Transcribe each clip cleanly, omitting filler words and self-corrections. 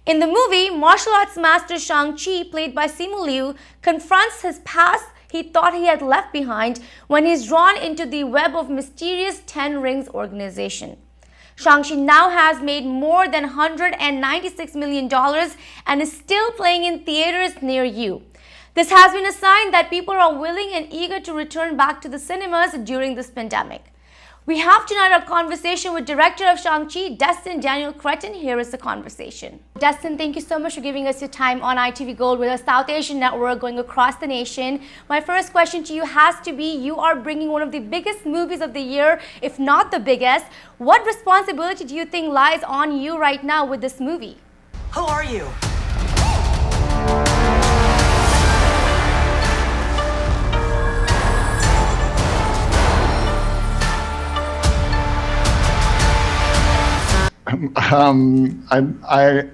In the movie, martial arts master Shang-Chi, played by Simu Liu, confronts his past he thought he had left behind when he's drawn into the web of mysterious Ten Rings organization. Shang-Chi now has made more than $196 million and is still playing in theaters near you. This has been a sign that people are willing and eager to return back to the cinemas during this pandemic. We have tonight a conversation with director of Shang-Chi, Destin Cretton. Here is the conversation. Destin, thank you so much for giving us your time on ITV Gold with a South Asian network going across the nation. My first question to you has to be, you are bringing one of the biggest movies of the year, if not the biggest. What responsibility do you think lies on you right now with this movie? Who are you?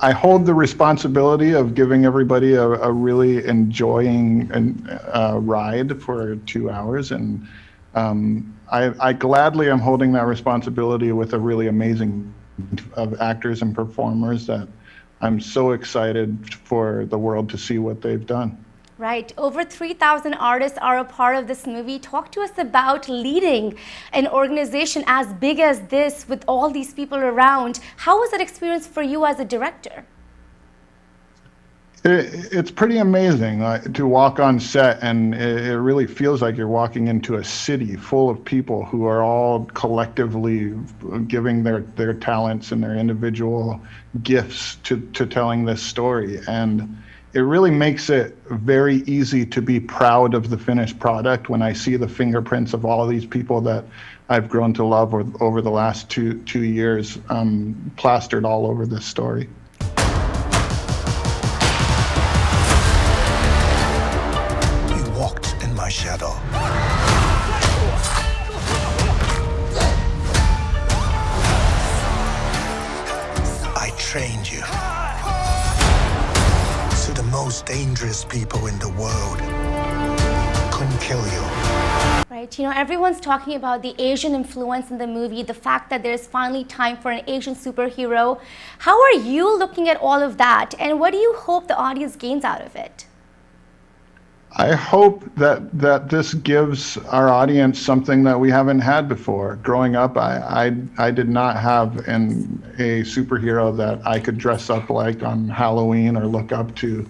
I hold the responsibility of giving everybody a really enjoying ride for 2 hours, and I gladly am holding that responsibility with a really amazing of actors and performers that I'm so excited for the world to see what they've done. Right. Over 3,000 artists are a part of this movie. Talk to us about leading an organization as big as this with all these people around. How was that experience for you as a director? It's pretty amazing to walk on set, and it really feels like you're walking into a city full of people who are all collectively giving their talents and their individual gifts to telling this story. And it really makes it very easy to be proud of the finished product when I see the fingerprints of all of these people that I've grown to love over the last two years plastered all over this story. You walked in my shadow. I trained you. The most dangerous people in the world couldn't kill you. Right, everyone's talking about the Asian influence in the movie, the fact that there's finally time for an Asian superhero. How are you looking at all of that, and what do you hope the audience gains out of it? I hope that this gives our audience something that we haven't had before. Growing up, I did not have a superhero that I could dress up like on Halloween or look up to,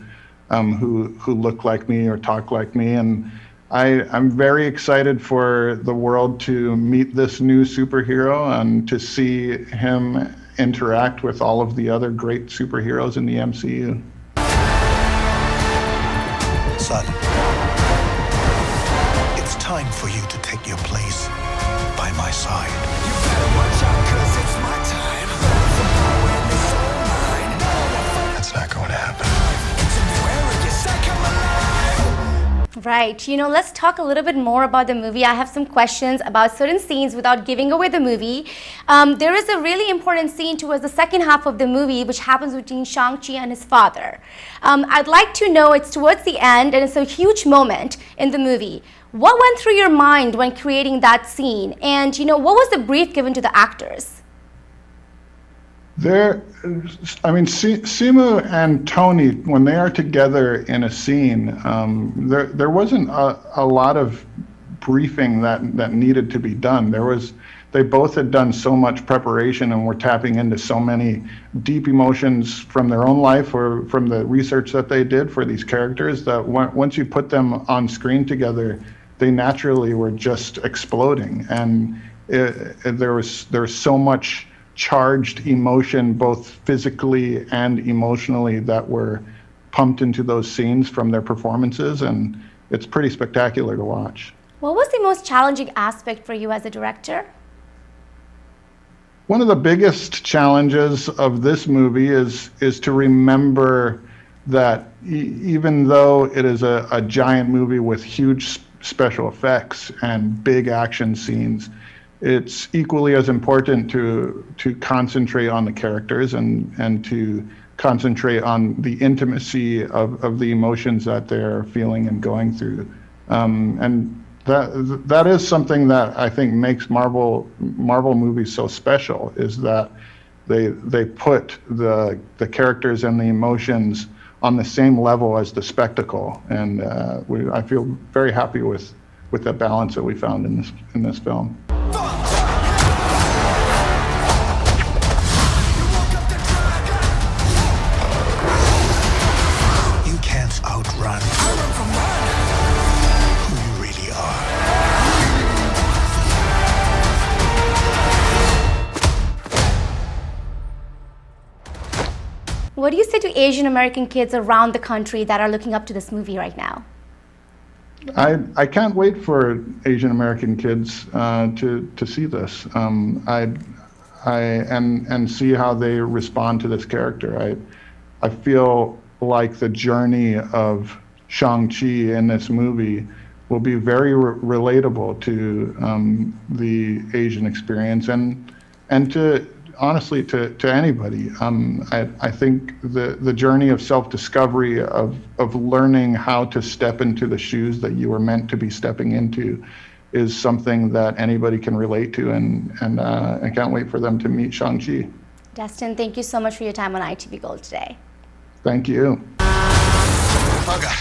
who looked like me or talked like me. And I'm very excited for the world to meet this new superhero and to see him interact with all of the other great superheroes in the MCU. Son, it's time for you to take your place by my side. You better watch out, 'cause it's my time. That's not going to happen. It's a new era, yes, I come alive. Right, let's talk a little bit more about the movie. I have some questions about certain scenes without giving away the movie. There is a really important scene towards the second half of the movie which happens between Shang-Chi and his father. I'd like to know, it's towards the end and it's a huge moment in the movie. What went through your mind when creating that scene? And what was the brief given to the actors? Simu and Tony, when they are together in a scene, there wasn't a lot of briefing that needed to be done. They both had done so much preparation and were tapping into so many deep emotions from their own life or from the research that they did for these characters that once you put them on screen together, they naturally were just exploding. And there was so much charged emotion, both physically and emotionally, that were pumped into those scenes from their performances, and it's pretty spectacular to watch. What was the most challenging aspect for you as a director? One of the biggest challenges of this movie is to remember that even though it is a giant movie with huge special effects and big action scenes, it's equally as important to concentrate on the characters and to concentrate on the intimacy of the emotions that they're feeling and going through. And that is something that I think makes Marvel movies so special, is that they put the characters and the emotions on the same level as the spectacle, and I feel very happy with the balance that we found in this film. You can't outrun who you really are. What do you say to Asian American kids around the country that are looking up to this movie right now? I can't wait for Asian American kids to see this. And see how they respond to this character. I feel like the journey of Shang-Chi in this movie will be very relatable to the Asian experience and to honestly to anybody. I think the journey of self-discovery of learning how to step into the shoes that you were meant to be stepping into is something that anybody can relate to, and I can't wait for them to meet Shang-Chi. Destin, thank you so much for your time on ITV Gold today. Thank you. Oh, God.